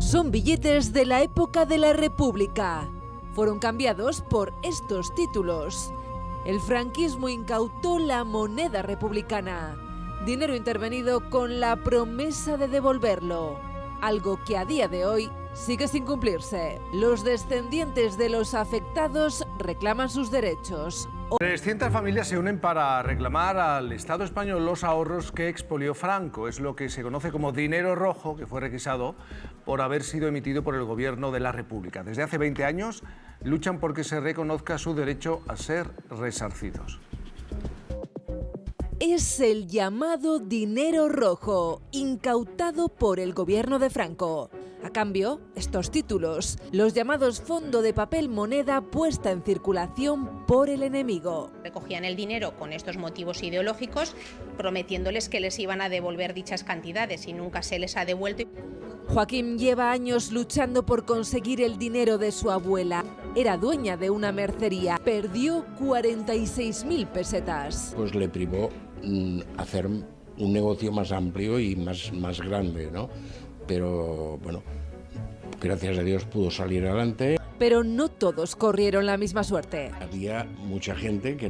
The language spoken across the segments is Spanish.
Son billetes de la época de la República. Fueron cambiados por estos títulos. El franquismo incautó la moneda republicana. Dinero intervenido con la promesa de devolverlo. Algo que a día de hoy sigue sin cumplirse. Los descendientes de los afectados reclaman sus derechos. 300 familias se unen para reclamar al Estado español los ahorros que expolió Franco. Es lo que se conoce como dinero rojo, que fue requisado por haber sido emitido por el Gobierno de la República. Desde hace 20 años luchan porque se reconozca su derecho a ser resarcidos. Es el llamado dinero rojo, incautado por el gobierno de Franco. A cambio, estos títulos, los llamados fondo de papel moneda puesta en circulación por el enemigo. Recogían el dinero con estos motivos ideológicos, prometiéndoles que les iban a devolver dichas cantidades y nunca se les ha devuelto. Joaquín lleva años luchando por conseguir el dinero de su abuela. Era dueña de una mercería. Perdió 46.000 pesetas. Pues le privó hacer un negocio más amplio y más grande, ¿no? Pero bueno, gracias a Dios pudo salir adelante. Pero no todos corrieron la misma suerte. Había mucha gente que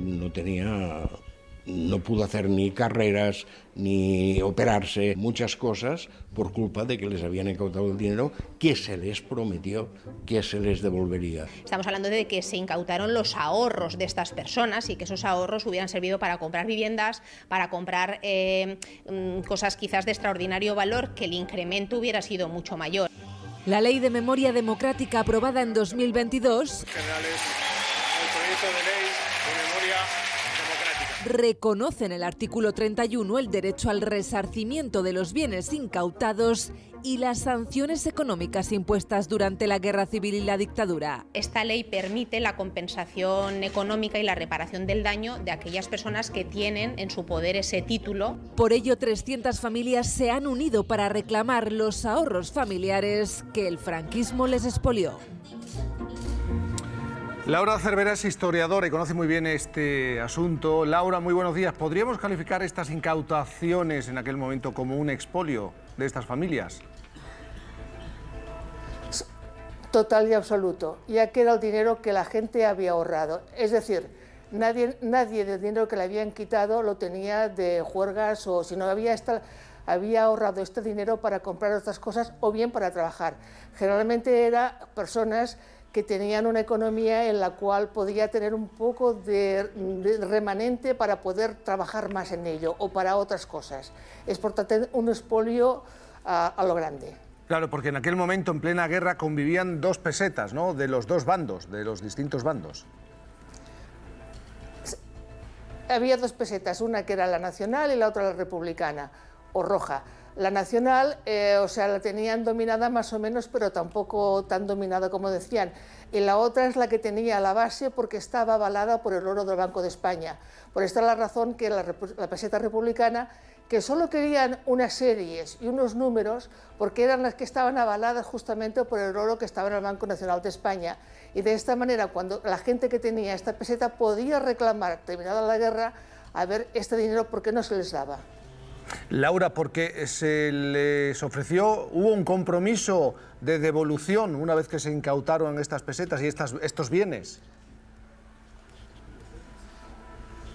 no pudo hacer ni carreras, ni operarse, muchas cosas por culpa de que les habían incautado el dinero que se les prometió que se les devolvería. Estamos hablando de que se incautaron los ahorros de estas personas y que esos ahorros hubieran servido para comprar viviendas, para comprar cosas quizás de extraordinario valor, que el incremento hubiera sido mucho mayor. La Ley de Memoria Democrática aprobada en 2022 reconoce en el artículo 31 el derecho al resarcimiento de los bienes incautados y las sanciones económicas impuestas durante la Guerra Civil y la dictadura. Esta ley permite la compensación económica y la reparación del daño de aquellas personas que tienen en su poder ese título. Por ello, 300 familias se han unido para reclamar los ahorros familiares que el franquismo les expolió. Laura Cervera es historiadora y conoce muy bien este asunto. Laura, muy buenos días. ¿Podríamos calificar estas incautaciones en aquel momento como un expolio de estas familias? Total y absoluto, ya que era el dinero que la gente había ahorrado. Es decir, nadie del dinero que le habían quitado lo tenía de juergas o si no había ahorrado este dinero para comprar otras cosas o bien para trabajar. Generalmente eran personas que tenían una economía en la cual podía tener un poco de remanente para poder trabajar más en ello o para otras cosas. Es por tanto un expolio a lo grande. Claro, porque en aquel momento, en plena guerra, convivían dos pesetas, ¿no?, de los dos bandos, de los distintos bandos. Había dos pesetas, una que era la nacional y la otra la republicana, o roja. La nacional, la tenían dominada más o menos, pero tampoco tan dominada como decían. Y la otra es la que tenía la base porque estaba avalada por el oro del Banco de España. Por esta es la razón que la peseta republicana, que solo querían unas series y unos números, porque eran las que estaban avaladas justamente por el oro que estaba en el Banco Nacional de España. Y de esta manera, cuando la gente que tenía esta peseta podía reclamar, terminada la guerra, a ver este dinero, ¿por qué no se les daba? Laura, porque se les ofreció, hubo un compromiso de devolución una vez que se incautaron estas pesetas y estos bienes.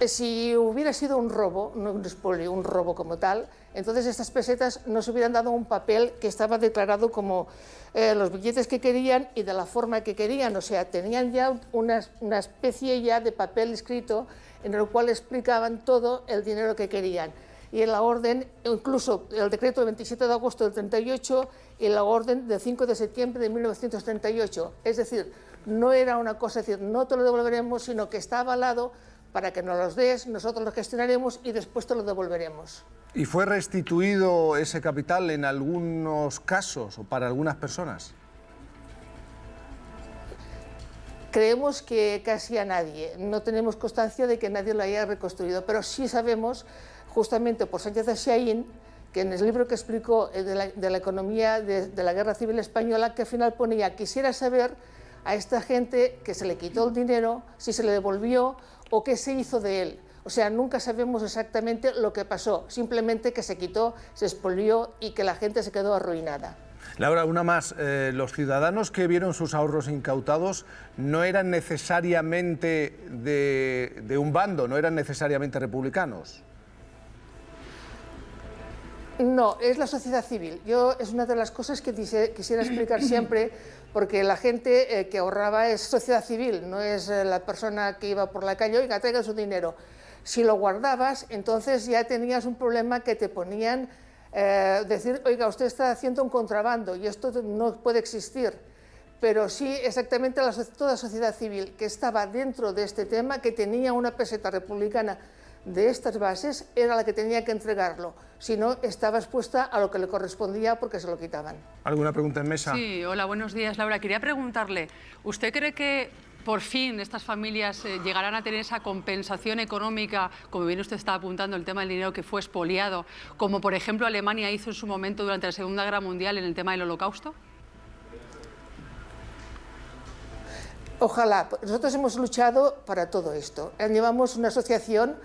Si hubiera sido un robo, no un expolio, un robo como tal, entonces estas pesetas no se hubieran dado un papel que estaba declarado como los billetes que querían y de la forma que querían. O sea, tenían ya una especie ya de papel escrito en el cual explicaban todo el dinero que querían. Y en la orden, incluso el decreto del 27 de agosto del 38 y la orden del 5 de septiembre de 1938. Es decir, no era una cosa, es decir, no te lo devolveremos, sino que está avalado para que nos los des, nosotros lo gestionaremos y después te lo devolveremos. ¿Y fue restituido ese capital en algunos casos o para algunas personas? Creemos que casi a nadie. No tenemos constancia de que nadie lo haya reconstruido, pero sí sabemos, justamente por Sánchez Achaín, que en el libro que explicó de la economía de la Guerra Civil Española, que al final ponía, quisiera saber a esta gente que se le quitó el dinero, si se le devolvió o qué se hizo de él. O sea, nunca sabemos exactamente lo que pasó, simplemente que se quitó, se expolió y que la gente se quedó arruinada. Laura, una más. Los ciudadanos que vieron sus ahorros incautados no eran necesariamente de un bando, no eran necesariamente republicanos. No, es la sociedad civil. Es una de las cosas que quisiera explicar siempre, porque la gente que ahorraba es sociedad civil, no es la persona que iba por la calle, oiga, traiga su dinero. Si lo guardabas, entonces ya tenías un problema que te ponían decir, oiga, usted está haciendo un contrabando y esto no puede existir. Pero sí, exactamente toda sociedad civil que estaba dentro de este tema, que tenía una peseta republicana de estas bases, era la que tenía que entregarlo. Si no, estaba expuesta a lo que le correspondía porque se lo quitaban. ¿Alguna pregunta en mesa? Sí, hola, buenos días, Laura. Quería preguntarle, ¿usted cree que por fin estas familias llegarán a tener esa compensación económica, como bien usted está apuntando, el tema del dinero que fue expoliado, como por ejemplo Alemania hizo en su momento durante la Segunda Guerra Mundial en el tema del Holocausto? Ojalá. Nosotros hemos luchado para todo esto. Llevamos una asociación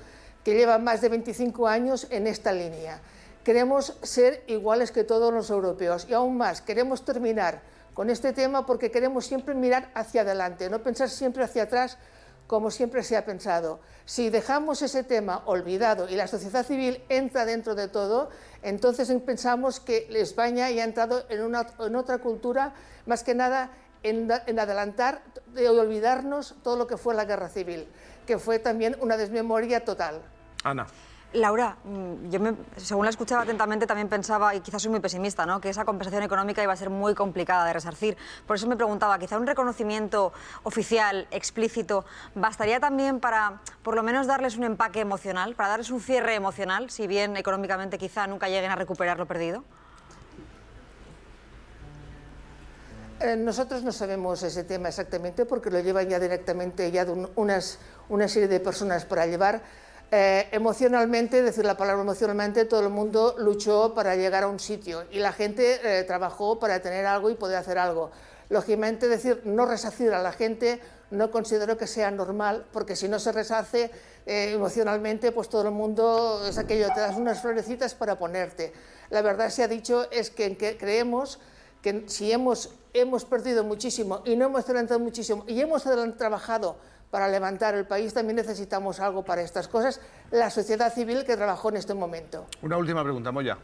que lleva más de 25 años en esta línea. Queremos ser iguales que todos los europeos y aún más, queremos terminar con este tema porque queremos siempre mirar hacia adelante, no pensar siempre hacia atrás como siempre se ha pensado. Si dejamos ese tema olvidado y la sociedad civil entra dentro de todo, entonces pensamos que España ya ha entrado en otra cultura, más que nada en adelantar y olvidarnos todo lo que fue la guerra civil, que fue también una desmemoria total. Ana. Laura, según la escuchaba atentamente también pensaba, y quizás soy muy pesimista, ¿no?, que esa compensación económica iba a ser muy complicada de resarcir. Por eso me preguntaba, quizá un reconocimiento oficial, explícito, ¿bastaría también para por lo menos darles un empaque emocional, para darles un cierre emocional, si bien económicamente quizá nunca lleguen a recuperar lo perdido? Nosotros no sabemos ese tema exactamente porque lo llevan ya directamente una serie de personas para llevar. Emocionalmente, decir la palabra emocionalmente, todo el mundo luchó para llegar a un sitio y la gente trabajó para tener algo y poder hacer algo. Lógicamente, decir no resarcir a la gente no considero que sea normal, porque si no se resarce emocionalmente, pues todo el mundo es aquello, te das unas florecitas para ponerte. La verdad se ha dicho es que creemos que si hemos perdido muchísimo y no hemos adelantado muchísimo y hemos trabajado para levantar el país, también necesitamos algo para estas cosas, la sociedad civil que trabajó en este momento. Una última pregunta, Moya.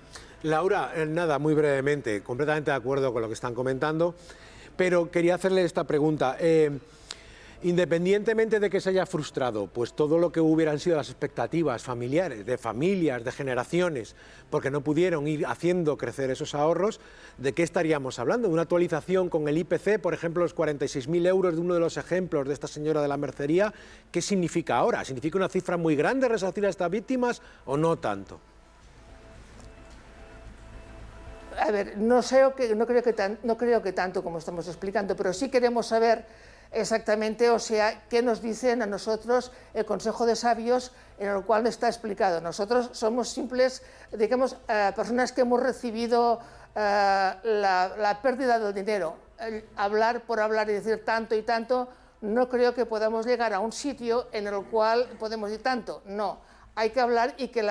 Laura, nada, muy brevemente, completamente de acuerdo con lo que están comentando, pero quería hacerle esta pregunta. Independientemente de que se haya frustrado, pues todo lo que hubieran sido las expectativas familiares, de familias, de generaciones, porque no pudieron ir haciendo crecer esos ahorros, ¿de qué estaríamos hablando? ¿De una actualización con el IPC, por ejemplo, los 46.000 euros de uno de los ejemplos de esta señora de la mercería? ¿Qué significa ahora? ¿Significa una cifra muy grande resarcir a estas víctimas o no tanto? A ver, no creo que tanto como estamos explicando, pero sí queremos saber exactamente, o sea, qué nos dicen a nosotros el Consejo de Sabios, en el cual está explicado. Nosotros somos simples, digamos, personas que hemos recibido la pérdida del dinero. Hablar por hablar y decir tanto y tanto, no creo que podamos llegar a un sitio en el cual podemos decir tanto. No, hay que hablar y que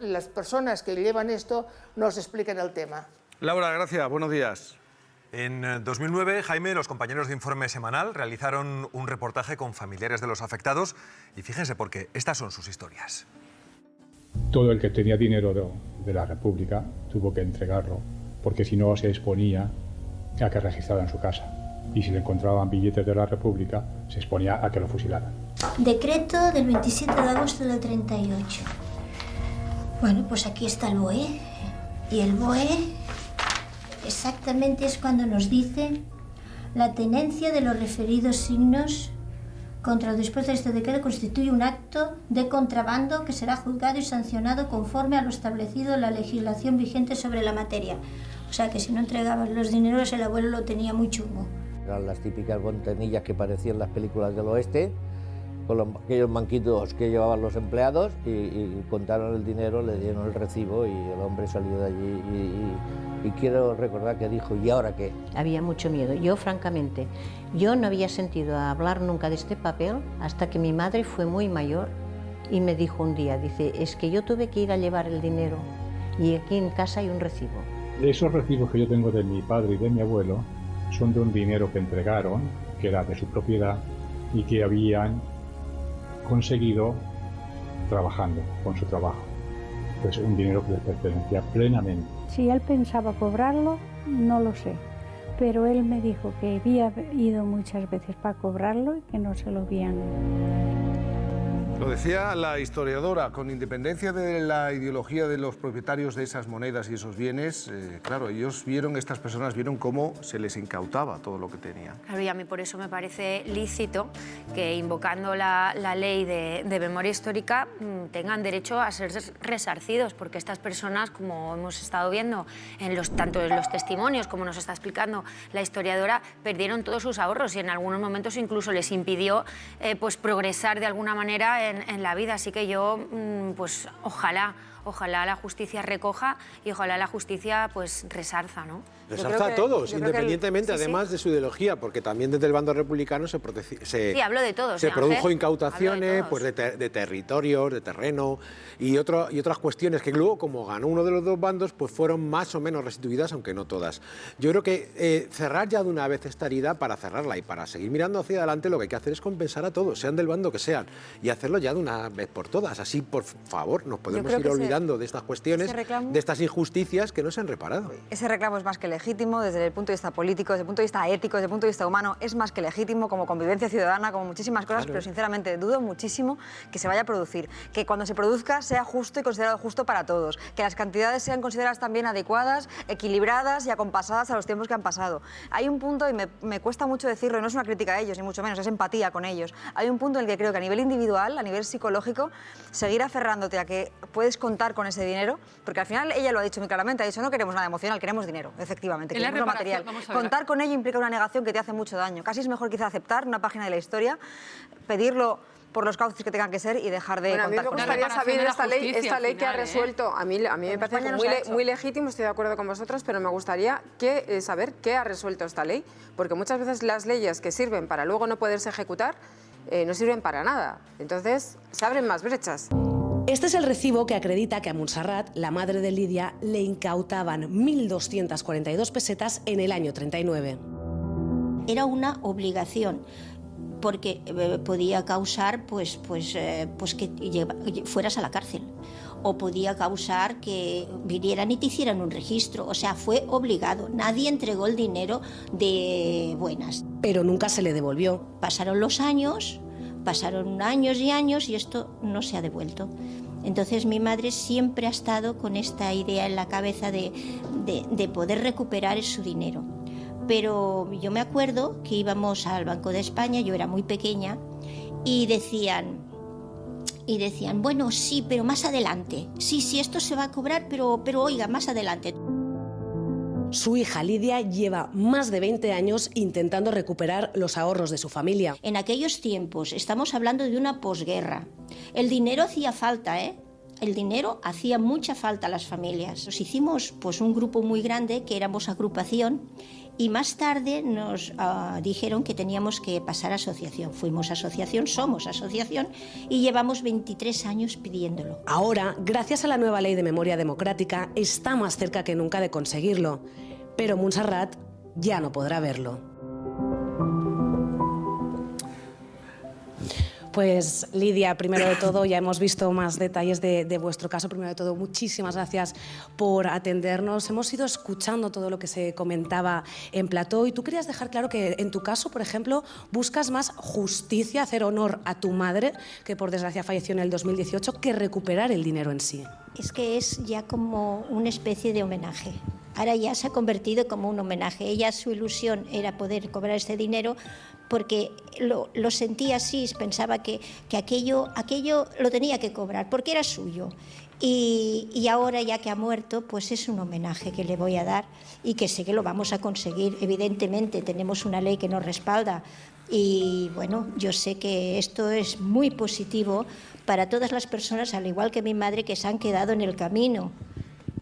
las personas que llevan esto nos expliquen el tema. Laura, gracias. Buenos días. En 2009, Jaime, los compañeros de Informe Semanal realizaron un reportaje con familiares de los afectados y fíjense porque estas son sus historias. Todo el que tenía dinero de la República tuvo que entregarlo, porque si no se exponía a que registrara en su casa. Y si le encontraban billetes de la República, se exponía a que lo fusilaran. Decreto del 27 de agosto del 38. Bueno, pues aquí está el BOE. Y el BOE exactamente es cuando nos dice la tenencia de los referidos signos contra o después de este decreto constituye un acto de contrabando que será juzgado y sancionado conforme a lo establecido en la legislación vigente sobre la materia. O sea que si no entregaban los dineros, el abuelo lo tenía muy chungo. Eran las típicas ventanillas que parecían las películas del oeste, con aquellos manquitos que llevaban los empleados y contaron el dinero, le dieron el recibo y el hombre salió de allí y quiero recordar que dijo, ¿y ahora qué? Había mucho miedo. Yo, francamente, yo no había sentido hablar nunca de este papel hasta que mi madre fue muy mayor y me dijo un día, dice, es que yo tuve que ir a llevar el dinero y aquí en casa hay un recibo. Esos recibos que yo tengo de mi padre y de mi abuelo son de un dinero que entregaron, que era de su propiedad y que habían conseguido trabajando con su trabajo. Pues un dinero que les pertenecía plenamente. Si él pensaba cobrarlo, no lo sé, pero él me dijo que había ido muchas veces para cobrarlo y que no se lo habían. Lo decía la historiadora, con independencia de la ideología de los propietarios de esas monedas y esos bienes, claro, ellos vieron, estas personas vieron cómo se les incautaba todo lo que tenían. Claro, y a mí por eso me parece lícito que, invocando la ley de memoria histórica, tengan derecho a ser resarcidos, porque estas personas, como hemos estado viendo, tanto en los testimonios como nos está explicando la historiadora, perdieron todos sus ahorros y en algunos momentos incluso les impidió pues progresar de alguna manera en la vida. Así que yo, pues ojalá la justicia recoja y ojalá la justicia pues resarza, ¿no? Resarza a todos, independientemente además de su ideología, porque también desde el bando republicano se hablo de todos, se produjo Ángel, incautaciones pues de territorios, de terreno y otras cuestiones que luego, como ganó uno de los dos bandos, pues fueron más o menos restituidas, aunque no todas. Yo creo que cerrar ya de una vez esta herida, para cerrarla y para seguir mirando hacia adelante, lo que hay que hacer es compensar a todos, sean del bando que sean, y hacerlo ya de una vez por todas. Así, por favor, nos podemos ir olvidando de estas cuestiones, de estas injusticias que no se han reparado. Ese reclamo es más que legítimo desde el punto de vista político, desde el punto de vista ético, desde el punto de vista humano, es más que legítimo como convivencia ciudadana, como muchísimas cosas, pero sinceramente dudo muchísimo que se vaya a producir, que cuando se produzca sea justo y considerado justo para todos, que las cantidades sean consideradas también adecuadas, equilibradas y acompasadas a los tiempos que han pasado. Hay un punto, y me cuesta mucho decirlo, y no es una crítica a ellos, ni mucho menos, es empatía con ellos. Hay un punto en el que creo que a nivel individual, a nivel psicológico, seguir aferrándote a que puedes contar con ese dinero, porque al final ella lo ha dicho muy claramente, ha dicho no queremos nada emocional, queremos dinero, efectivamente, queremos lo material. Contar con ello implica una negación que te hace mucho daño. Casi es mejor quizá aceptar una página de la historia, pedirlo por los cauces que tengan que ser y dejar de contar con ello. A mí me gustaría saber esta ley que ha resuelto, a mí me parece muy legítimo, estoy de acuerdo con vosotros, pero me gustaría saber qué ha resuelto esta ley, porque muchas veces las leyes que sirven para luego no poderse ejecutar no sirven para nada, entonces se abren más brechas. Este es el recibo que acredita que a Montserrat, la madre de Lidia, le incautaban 1.242 pesetas en el año 39. Era una obligación, porque podía causar pues que fueras a la cárcel, o podía causar que vinieran y te hicieran un registro. O sea, fue obligado. Nadie entregó el dinero de buenas. Pero nunca se le devolvió. Pasaron los años, pasaron años y años y esto no se ha devuelto. Entonces mi madre siempre ha estado con esta idea en la cabeza de poder recuperar su dinero. Pero yo me acuerdo que íbamos al Banco de España, yo era muy pequeña, y decían, bueno, sí, pero más adelante. Sí, esto se va a cobrar, pero oiga, más adelante. Su hija Lidia lleva más de 20 años intentando recuperar los ahorros de su familia. En aquellos tiempos, estamos hablando de una posguerra, el dinero hacía falta, ¿eh? El dinero hacía mucha falta a las familias. Nos hicimos pues un grupo muy grande, que éramos agrupación, y más tarde nos dijeron que teníamos que pasar a asociación. Fuimos asociación, somos asociación, y llevamos 23 años pidiéndolo. Ahora, gracias a la nueva ley de memoria democrática, está más cerca que nunca de conseguirlo. Pero Montserrat ya no podrá verlo. Pues Lidia, primero de todo, ya hemos visto más detalles de vuestro caso. Primero de todo, muchísimas gracias por atendernos. Hemos ido escuchando todo lo que se comentaba en plató y tú querías dejar claro que en tu caso, por ejemplo, buscas más justicia, hacer honor a tu madre, que por desgracia falleció en el 2018, que recuperar el dinero en sí. Es que es ya como una especie de homenaje. Ahora ya se ha convertido como un homenaje. Ella, su ilusión era poder cobrar este dinero porque lo sentía así, pensaba que aquello lo tenía que cobrar porque era suyo. Y ahora, ya que ha muerto, pues es un homenaje que le voy a dar y que sé que lo vamos a conseguir. Evidentemente tenemos una ley que nos respalda y bueno, yo sé que esto es muy positivo para todas las personas, al igual que mi madre, que se han quedado en el camino.